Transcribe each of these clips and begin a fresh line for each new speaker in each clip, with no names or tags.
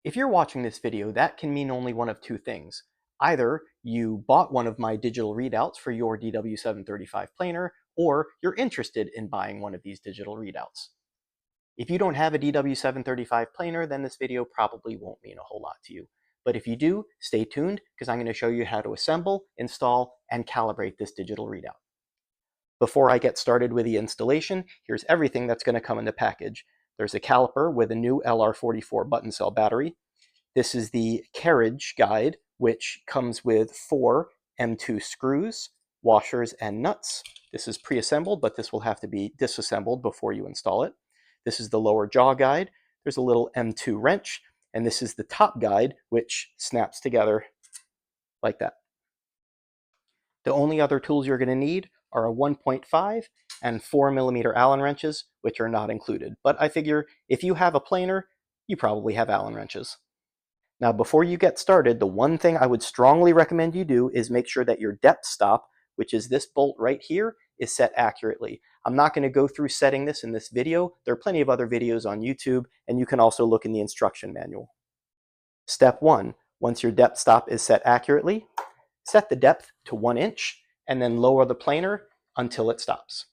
If you're watching this video, that can mean only one of two things. Either you bought one of my digital readouts for your DW735 planer, or you're interested in buying one of these digital readouts. If you don't have a DW735 planer, then this video probably won't mean a whole lot to you. But if you do, stay tuned, because I'm going to show you how to assemble, install, and calibrate this digital readout. Before I get started with the installation, here's everything that's going to come in the package. There's a caliper with a new LR44 button cell battery. This is the carriage guide, which comes with 4 M2 screws, washers, and nuts. This is pre-assembled, but this will have to be disassembled before you install it. This is the lower jaw guide. There's a little M2 wrench, and this is the top guide, which snaps together like that. The only other tools you're going to need are a 1.5 and 4mm Allen wrenches, which are not included. But I figure if you have a planer, you probably have Allen wrenches. Now, before you get started, the one thing I would strongly recommend you do is make sure that your depth stop, which is this bolt right here, is set accurately. I'm not going to go through setting this in this video. There are plenty of other videos on YouTube, and you can also look in the instruction manual. Step 1, once your depth stop is set accurately, set the depth to 1 inch, and then lower the planer until it stops.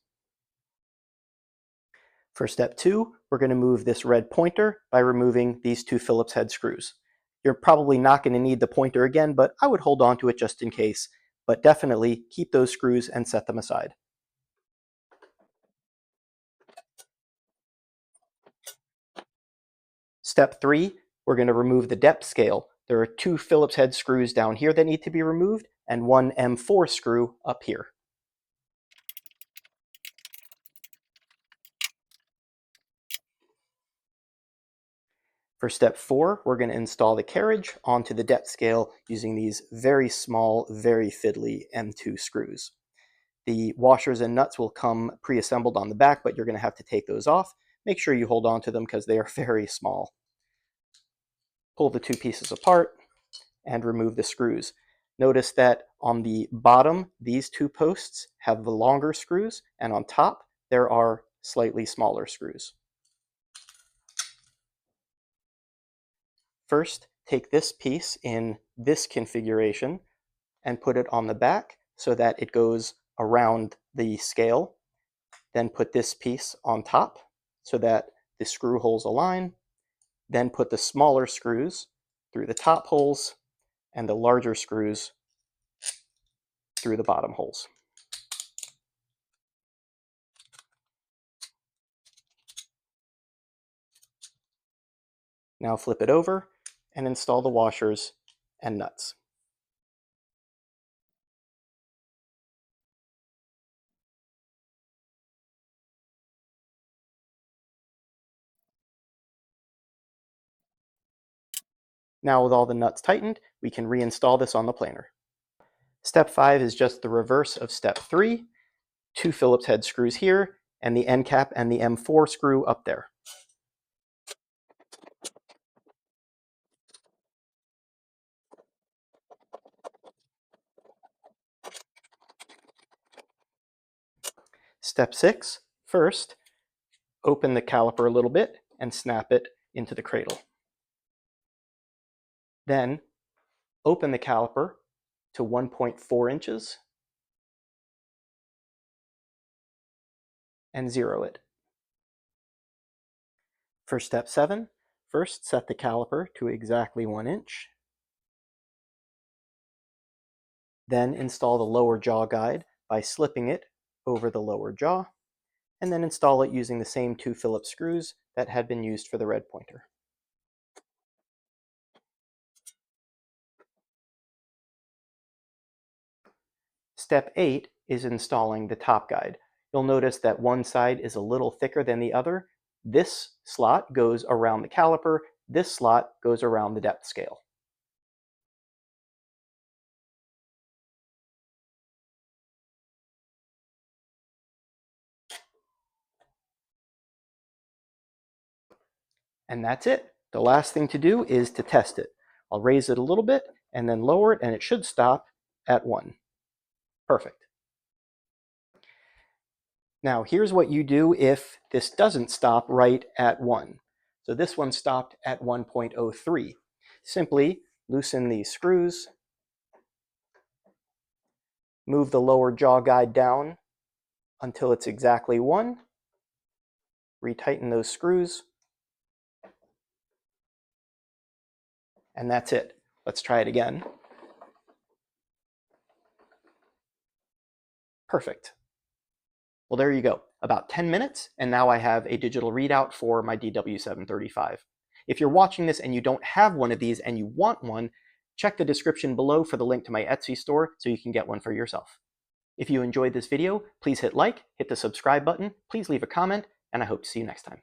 For step 2, we're going to move this red pointer by removing these 2 Phillips head screws. You're probably not going to need the pointer again, but I would hold on to it just in case. But definitely keep those screws and set them aside. Step 3, we're going to remove the depth scale. There are 2 Phillips head screws down here that need to be removed, and 1 M4 screw up here. For step 4, we're going to install the carriage onto the depth scale using these very small, very fiddly M2 screws. The washers and nuts will come pre-assembled on the back, but you're going to have to take those off. Make sure you hold on to them because they are very small. Pull the 2 pieces apart and remove the screws. Notice that on the bottom, these 2 posts have the longer screws, and on top, there are slightly smaller screws. First, take this piece in this configuration and put it on the back so that it goes around the scale. Then put this piece on top so that the screw holes align. Then put the smaller screws through the top holes and the larger screws through the bottom holes. Now flip it over and install the washers and nuts. Now with all the nuts tightened, we can reinstall this on the planer. Step 5 is just the reverse of step 3. 2 Phillips head screws here, and the end cap and the M4 screw up there. Step 6, first, open the caliper a little bit and snap it into the cradle. Then, open the caliper to 1.4 inches and zero it. For step 7, first set the caliper to exactly 1 inch. Then install the lower jaw guide by slipping it over the lower jaw, and then install it using the same 2 Phillips screws that had been used for the red pointer. Step 8 is installing the top guide. You'll notice that one side is a little thicker than the other. This slot goes around the caliper, this slot goes around the depth scale. And that's it. The last thing to do is to test it. I'll raise it a little bit and then lower it, and it should stop at 1. Perfect. Now here's what you do if this doesn't stop right at 1. So this one stopped at 1.03. Simply loosen these screws, move the lower jaw guide down until it's exactly 1, retighten those screws, and that's it. Let's try it again. Perfect. Well, there you go. About 10 minutes, and now I have a digital readout for my DW735. If you're watching this and you don't have one of these and you want one, check the description below for the link to my Etsy store so you can get one for yourself. If you enjoyed this video, please hit like, hit the subscribe button, please leave a comment, and I hope to see you next time.